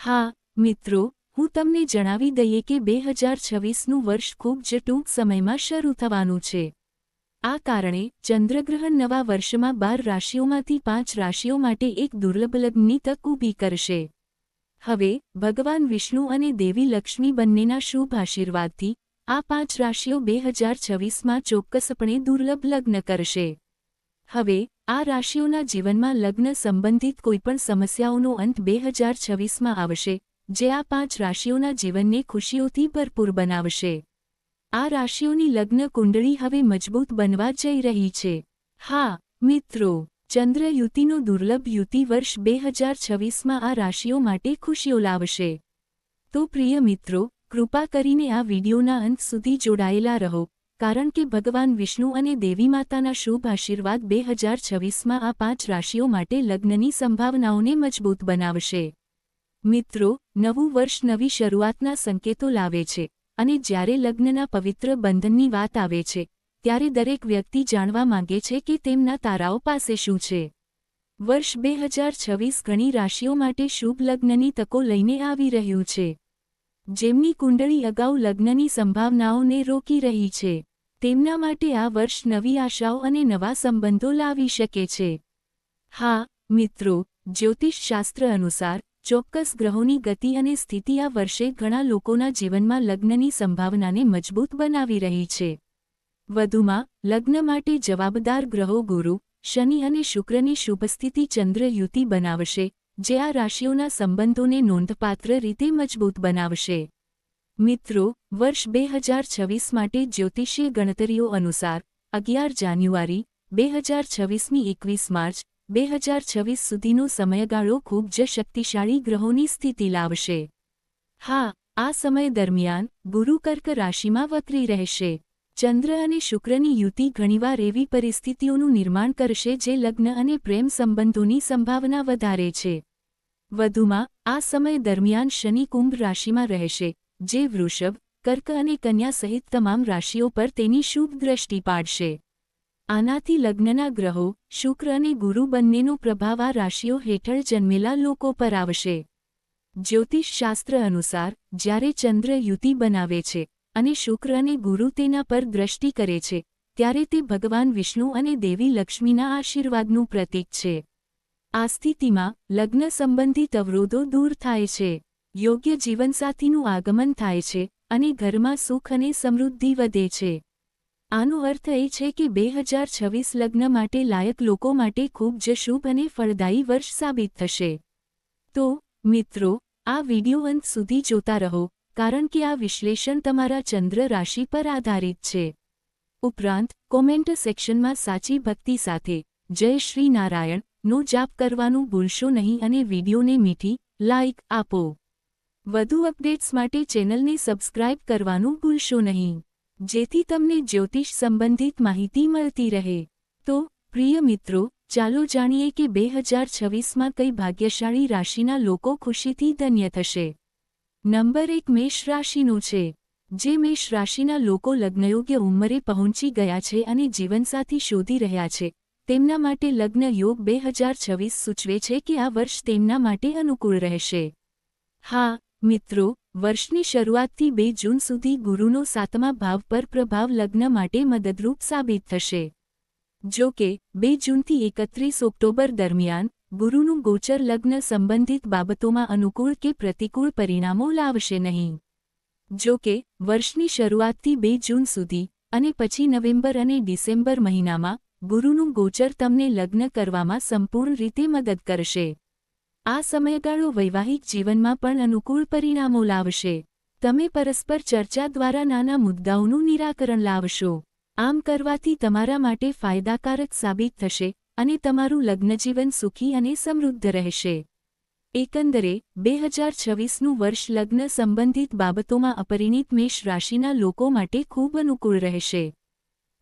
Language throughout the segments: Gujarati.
હા મિત્રો, હું તમને જણાવી દઈએ કે 2026નું વર્ષ ખૂબ જ ટૂંક સમયમાં શરૂ થવાનું છે. આ કારણે ચંદ્રગ્રહણ નવા વર્ષમાં 12 રાશિઓમાંથી 5 રાશિઓ માટે એક દુર્લભ લગ્નની તક ઊભી કરશે. હવે ભગવાન વિષ્ણુ અને દેવી લક્ષ્મી બંનેના શુભ આશીર્વાદથી આ 5 રાશિઓ 2026માં ચોક્કસપણે દુર્લભ લગ્ન કરશે. હવે આ રાશિઓના જીવનમાં લગ્ન સંબંધિત કોઈપણ સમસ્યાઓનો અંત 2026માં આવશે, જે આ 5 રાશિઓના જીવનને ખુશીઓથી ભરપૂર બનાવશે. આ રાશિઓની લગ્ન કુંડળી હવે મજબૂત બનવા જઈ રહી છે. હા મિત્રો, ચંદ્ર યુતિનો દુર્લભ યુતિ વર્ષ 2026માં આ રાશિઓ માટે ખુશીઓ લાવશે. તો પ્રિય મિત્રો, કૃપા કરીને આ વિડિયોના અંત સુધી જોડાયેલા રહો, કારણ કે ભગવાન વિષ્ણુ અને દેવી માતાના શુભ આશીર્વાદ 2026માં આ 5 રાશિઓ માટે લગ્નની સંભાવનાઓને મજબૂત બનાવશે. મિત્રો, નવું વર્ષ નવી શરૂઆતના સંકેતો લાવે છે, અને જ્યારે લગ્નના પવિત્ર બંધનની વાત આવે છે, ત્યારે દરેક વ્યક્તિ જાણવા માંગે છે કે તેમના તારાઓ પાસે શું છે. વર્ષ 2026 ઘણી રાશિઓ માટે શુભ લગ્નની તકો લઈને આવી રહ્યું છે. જેમની કુંડળી અગાઉ લગ્નની સંભાવનાઓને રોકી રહી છે, તેમના માટે આ વર્ષ નવી આશાઓ અને નવા સંબંધો લાવી શકે છે. હા મિત્રો, જ્યોતિષશાસ્ત્ર અનુસાર ચોક્કસ ગ્રહોની ગતિ અને સ્થિતિ આ વર્ષે ઘણા લોકોના જીવનમાં લગ્નની સંભાવનાને મજબૂત બનાવી રહી છે. વધુમાં, લગ્ન માટે જવાબદાર ગ્રહો ગુરુ, શનિ અને શુક્રની શુભસ્થિતિ ચંદ્ર યુતિ બનાવશે, જે આ રાશિઓના સંબંધોને નોંધપાત્ર રીતે મજબૂત બનાવશે. મિત્રો, વર્ષ 2026 માટે જ્યોતિષીય ગણતરીઓ અનુસાર 11 જાન્યુઆરી 2026ની 21 માર્ચ 2026 સુધીનો સમયગાળો ખૂબ જ શક્તિશાળી ગ્રહોની સ્થિતિ લાવશે. હા, આ સમય દરમિયાન ગુરુ કર્ક રાશિમાં વક્રી રહેશે. ચંદ્ર અને શુક્રની યુતિ ઘણીવાર એવી પરિસ્થિતિઓનું નિર્માણ કરશે જે લગ્ન અને પ્રેમ સંબંધોની સંભાવના વધારે છે. વધુમાં, આ સમય દરમિયાન શનિ કુંભ રાશિમાં રહેશે, જે વૃષભ, કર્ક અને કન્યા સહિત તમામ રાશિઓ પર તેની શુભ દ્રષ્ટિ પાડશે. આનાથી લગ્નના ગ્રહો, શુક્ર અને ગુરુ બંનેનો પ્રભાવ આ રાશિઓ હેઠળ જન્મેલા લોકો પર આવશે. જ્યોતિષશાસ્ત્ર અનુસાર, જ્યારે ચંદ્ર યુતિ બનાવે છે અને શુક્ર અને ગુરુ તેના પર દ્રષ્ટિ કરે છે, ત્યારે તે ભગવાન વિષ્ણુ અને દેવી લક્ષ્મીના આશીર્વાદનું પ્રતીક છે. આ સ્થિતિમાં લગ્ન સંબંધિત અવરોધો દૂર થાય છે, યોગ્ય જીવનસાથીનું આગમન થાય છે, અને ઘરમાં સુખ અને સમૃદ્ધિ વધે છે. આનો અર્થ એ છે કે 2026 લગ્ન માટે લાયક લોકો માટે ખૂબ જ શુભ અને ફળદાયી વર્ષ સાબિત થશે. તો મિત્રો, આ વિડિયો અંત સુધી જોતા રહો, કારણ કે આ વિશ્લેષણ તમારા ચંદ્ર રાશિ પર આધારિત છે. ઉપરાંત, કોમેન્ટ સેક્શનમાં સાચી ભક્તિ સાથે જય શ્રી નારાયણ નો જાપ કરવાનું ભૂલશો નહીં અને વિડિયોને મીઠી લાઇક આપો. વધુ અપડેટ્સ માટે ચેનલને સબસ્ક્રાઇબ કરવાનું ભૂલશો નહીં, જેથી તમને જ્યોતિષ સંબંધિત માહિતી મળતી રહે. તો પ્રિય મિત્રો, ચાલો જાણીએ કે 2026માં કઈ ભાગ્યશાળી રાશિના લોકો ખુશીથી ધન્ય થશે. નંબર 1 મેષ રાશિનું છે. જે મેષ રાશિના લોકો લગ્નયોગ્ય ઉંમરે પહોંચી ગયા છે અને જીવનસાથી શોધી રહ્યા છે, તેમના માટે લગ્ન યોગ 2026 સૂચવે છે કે આ વર્ષ તેમના માટે અનુકૂળ રહેશે. હા મિત્રો, વર્ષની શરૂઆતથી 2 જૂન સુધી ગુરુનો 7મા ભાવ પર પ્રભાવ લગ્ન માટે મદદરૂપ સાબિત થશે. જો કે 2 જૂનથી 31 ઓક્ટોબર દરમિયાન ગુરુનું ગોચર લગ્ન સંબંધિત બાબતોમાં અનુકૂળ કે પ્રતિકૂળ પરિણામો લાવશે નહીં. જો કે વર્ષની શરૂઆતથી 2 જૂન સુધી અને પછી નવેમ્બર અને ડિસેમ્બર મહિનામાં ગુરુનું ગોચર તમને લગ્ન કરવામાં સંપૂર્ણ રીતે મદદ કરશે. આ સમયગાળો વૈવાહિક જીવનમાં પણ અનુકૂળ પરિણામો લાવશે. તમે પરસ્પર ચર્ચા દ્વારા નાના મુદ્દાઓનું નિરાકરણ લાવશો. આમ કરવાથી તમારા માટે ફાયદાકારક સાબિત થશે અને તમારું લગ્નજીવન સુખી અને સમૃદ્ધ રહેશે. એકંદરે 2026નું વર્ષ લગ્ન સંબંધિત બાબતોમાં અપરિણિત મેષ રાશિના લોકો માટે ખૂબ અનુકૂળ રહેશે.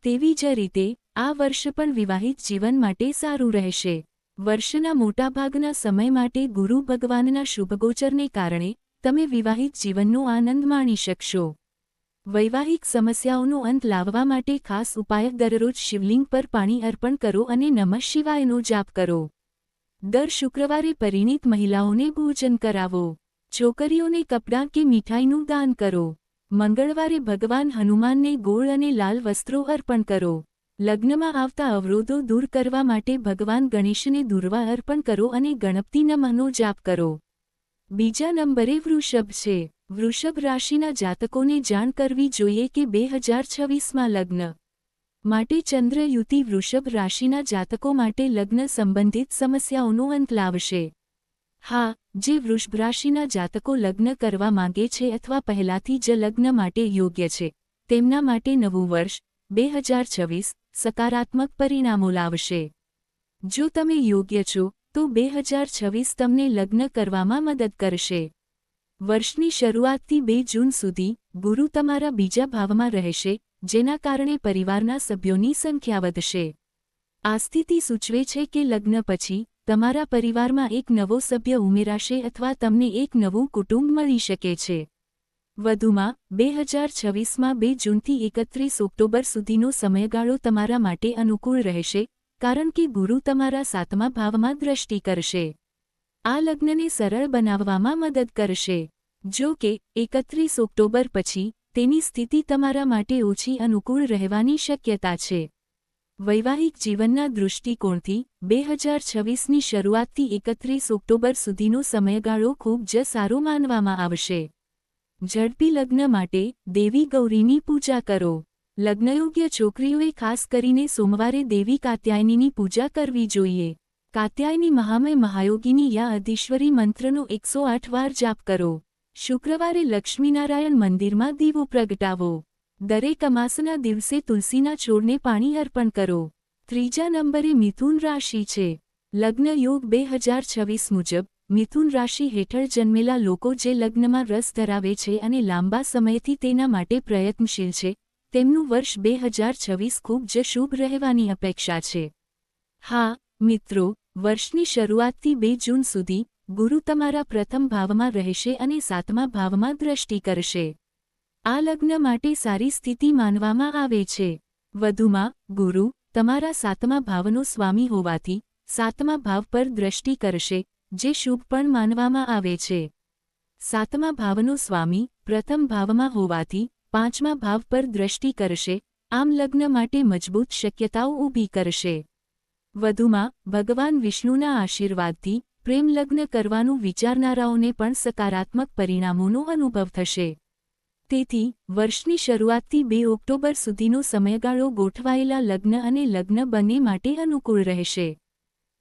તેવી જ રીતે આ વર્ષ પણ વિવાહિત જીવન માટે સારું રહેશે. વર્ષના મોટાભાગના સમય માટે ગુરુ ભગવાનના શુભગોચરને કારણે તમે વિવાહિત જીવનનો આનંદ માણી શકશો. વૈવાહિક સમસ્યાઓનો અંત લાવવા માટે ખાસ ઉપાય: દરરોજ શિવલિંગ પર પાણી અર્પણ કરો અને નમઃ શિવાયનો જાપ કરો. દર શુક્રવારે પરિણીત મહિલાઓને ભોજન કરાવો. છોકરીઓને કપડાં કે મીઠાઈનું દાન કરો. મંગળવારે ભગવાન હનુમાનને ગોળ અને લાલ વસ્ત્રો અર્પણ કરો. લગ્નમાં આવતા અવરોધો દૂર કરવા માટે ભગવાન ગણેશને દુર્વા અર્પણ કરો અને ગણપતિ નમઃનો જાપ કરો. બીજા નંબરે વૃષભ છે. વૃષભ રાશિના જાતકોને જાણ કરવી જોઈએ કે 2026માં લગ્ન માટે ચંદ્ર યુતિ વૃષભ રાશિના જાતકો માટે લગ્ન સંબંધિત સમસ્યાઓનો અંત લાવશે. હા, જે વૃષભ રાશિના જાતકો લગ્ન કરવા માંગે છે અથવા પહેલાથી જ લગ્ન માટે યોગ્ય છે, તેમના માટે નવું વર્ષ 2026 સકારાત્મક પરિણામો લાવશે. જો તમે યોગ્ય છો, તો 2026 તમને લગ્ન કરવામાં મદદ કરશે. વર્ષની શરૂઆતથી 2 જૂન સુધી ગુરુ તમારા બીજા ભાવમાં રહેશે, જેના કારણે પરિવારના સભ્યોની સંખ્યા વધશે. આ સ્થિતિ સૂચવે છે કે લગ્ન પછી તમારા પરિવારમાં એક નવો સભ્ય ઉમેરાશે અથવા તમને એક નવું કુટુંબ મળી શકે છે. વધુમાં 2026માં 2 જૂનથી 31 ઓક્ટોબર સુધીનો સમયગાળો તમારા માટે અનુકૂળ રહેશે, કારણ કે ગુરુ તમારા 7મા ભાવમાં દ્રષ્ટિ કરશે. આ લગ્નને સરળ બનાવવામાં મદદ કરશે. જો કે 31 ઓક્ટોબર પછી તેની સ્થિતિ તમારા માટે ઓછી અનુકૂળ રહેવાની શક્યતા છે. વૈવાહિક જીવનના દૃષ્ટિકોણથી 2026ની શરૂઆતથી 31 ઓક્ટોબર સુધીનો સમયગાળો ખૂબ જ સારો માનવામાં આવશે. ઝડપી લગ્ન માટે દેવી ગૌરીની પૂજા કરો. લગ્નયોગ્ય છોકરીઓએ ખાસ કરીને સોમવારે દેવી કાત્યાયનીની પૂજા કરવી જોઈએ. કાત્યાયની મહામય મહાયોગિની યા અધીશ્વરી મંત્રનો 108 વાર જાપ કરો. શુક્રવારે લક્ષ્મીનારાયણ મંદિરમાં દીવો પ્રગટાવો. દરેક અમાસના દિવસે તુલસીના છોડને પાણી અર્પણ કરો. ત્રીજા નંબરે મિથુન રાશિ છે. લગ્ન યોગ 2026 મુજબ મિથુન રાશિ હેઠળ જન્મેલા લોકો જે લગ્નમાં રસ ધરાવે છે અને લાંબા સમયથી તેના માટે પ્રયત્નશીલ છે, તેમનું વર્ષ 2026 ખૂબ જ શુભ રહેવાની અપેક્ષા છે. હા, મિત્રો, વર્ષની શરૂઆતથી 2 જૂન સુધી ગુરુ તમારા પ્રથમ ભાવમાં રહેશે અને 7મા ભાવમાં દ્રષ્ટિ કરશે. આ લગ્ન માટે સારી સ્થિતિ માનવામાં આવે છે. વધુમાં, ગુરુ તમારા 7મા ભાવનો સ્વામી હોવાથી 7મા ભાવ પર દ્રષ્ટિ કરશે, જે શુભ પણ માનવામાં આવે છે. 7મા ભાવનો સ્વામી પ્રથમ ભાવમાં હોવાથી 5મા ભાવ પર દ્રષ્ટિ કરશે, આમ લગ્ન માટે મજબૂત શક્યતાઓ ઊભી કરશે. વધુમાં, ભગવાન વિષ્ણુના આશીર્વાદથી પ્રેમ લગ્ન કરવાનું વિચારનારાઓને પણ સકારાત્મક પરિણામોનો અનુભવ થશે. તેથી વર્ષની શરૂઆતથી 2 ઓક્ટોબર સુધીનો સમયગાળો ગોઠવાયેલા લગ્ન અને લગ્ન બંને માટે અનુકૂળ રહેશે.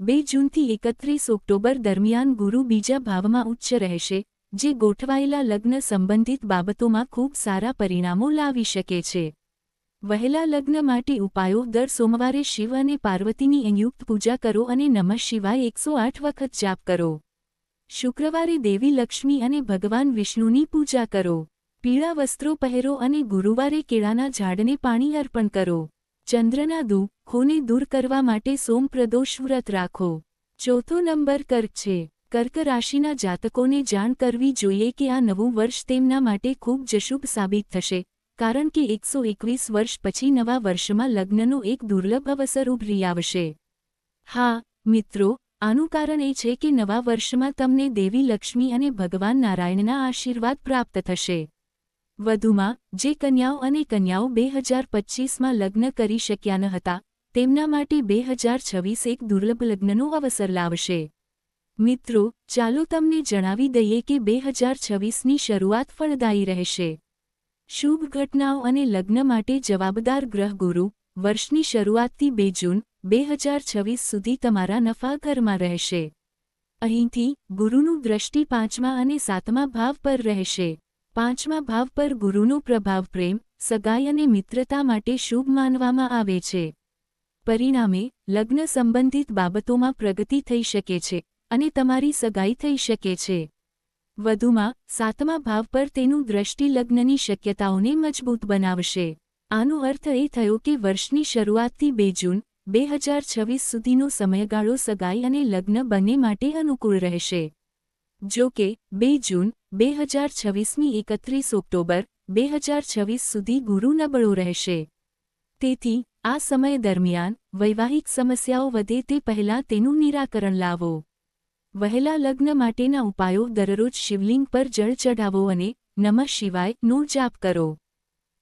2 જૂનથી 31 ઓક્ટોબર દરમિયાન ગુરુ બીજા ભાવમાં ઉચ્ચ રહેશે, જે ગોઠવાયેલા લગ્ન સંબંધિત બાબતોમાં ખૂબ સારા પરિણામો લાવી શકે છે. વહેલા લગ્ન માટે ઉપાયો: દર સોમવારે શિવ અને પાર્વતીની સંયુક્ત પૂજા કરો અને નમઃ શિવાય 108 વખત જાપ કરો. શુક્રવારે દેવી લક્ષ્મી અને ભગવાન વિષ્ણુની પૂજા કરો. પીળા વસ્ત્રો પહેરો અને ગુરુવારે કેળાના ઝાડને પાણી અર્પણ કરો. ચંદ્રના દુઃખોને દૂર કરવા માટે સોમપ્રદોષ વ્રત રાખો. ચોથો નંબર કર્ક છે. કર્ક રાશિના જાતકોને જાણ કરવી જોઈએ કે આ નવું વર્ષ તેમના માટે ખૂબ જ શુભ સાબિત થશે, કારણ કે 121 વર્ષ પછી નવા વર્ષમાં લગ્નનો એક દુર્લભ અવસર ઉભરી આવશે. હા, મિત્રો, આનું કારણ એ છે કે નવા વર્ષમાં તમને દેવી લક્ષ્મી અને ભગવાન નારાયણના આશીર્વાદ પ્રાપ્ત થશે. વધુમાં, જે કન્યાઓ અને કન્યાઓ 2025માં લગ્ન કરી શક્યા ન હતા, તેમના માટે 2026 એક દુર્લભ લગ્નનો અવસર લાવશે. મિત્રો, ચાલો તમને જણાવી દઈએ કે 2026ની શરૂઆત ફળદાયી રહેશે. શુભ ઘટનાઓ અને લગ્ન માટે જવાબદાર ગ્રહ ગુરુ વર્ષની શરૂઆતથી 2 જૂન 2026 સુધી તમારા નફા ઘરમાં રહેશે. અહીંથી ગુરુનું દ્રષ્ટિ 5મા અને 7મા ભાવ પર રહેશે. 5મા ભાવ પર ગુરુનો પ્રભાવ પ્રેમ, સગાઈ અને મિત્રતા માટે શુભ માનવામાં આવે છે. પરિણામે, લગ્ન સંબંધિત બાબતોમાં પ્રગતિ થઈ શકે છે અને તમારી સગાઈ થઈ શકે છે. વધુમાં, 7મા ભાવ પર તેનું દ્રષ્ટિ લગ્નની શક્યતાઓને મજબૂત બનાવશે. આનો અર્થ એ થયો કે વર્ષની શરૂઆતથી 2 જૂન 2026 સુધીનો સમયગાળો સગાઈ અને લગ્ન બંને માટે અનુકૂળ રહેશે. જો કે 2 જૂન 2026ની 31 ઓક્ટોબર 2026 સુધી ગુરુ નબળો રહેશે. તેથી આ સમય દરમિયાન વૈવાહિક સમસ્યાઓ વધે તે પહેલાં તેનું નિરાકરણ લાવો. વહેલા લગ્ન માટેના ઉપાયો: દરરોજ શિવલિંગ પર જળ ચઢાવો અને નમઃ શિવાયનો જાપ કરો.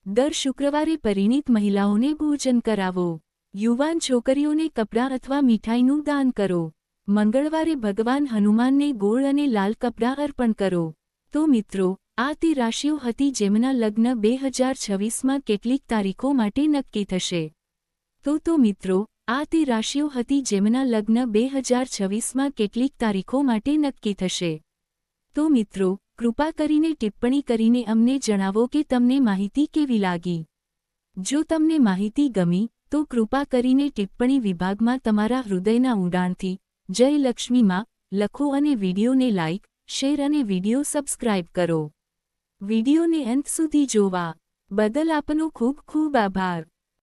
દર શુક્રવારે પરિણીત મહિલાઓને ભોજન કરાવો. યુવાન છોકરીઓને કપડાં અથવા મીઠાઈનું દાન કરો. મંગળવારે ભગવાન હનુમાનને ગોળ અને લાલ કપડાં અર્પણ કરો. તો મિત્રો, આ તે રાશિઓ હતી જેમના લગ્ન 2026માં કેટલીક તારીખો માટે નક્કી થશે. તો મિત્રો, આ તે રાશિઓ હતી જેમના લગ્ન 2026માં કેટલીક તારીખો માટે નક્કી થશે. તો મિત્રો, કૃપા કરીને ટિપ્પણી કરીને અમને જણાવો કે તમને માહિતી કેવી લાગી. જો તમને માહિતી ગમી તો કૃપા કરીને ટિપ્પણી વિભાગમાં તમારા હૃદયના ઊંડાણથી જય લક્ષ્મી માં લખો અને વિડીયોને લાઇક, શેર અને વિડીયો સબસ્ક્રાઇબ કરો. વિડીયોને અંત સુધી જોવા બદલ આપનો ખૂબ ખૂબ આભાર.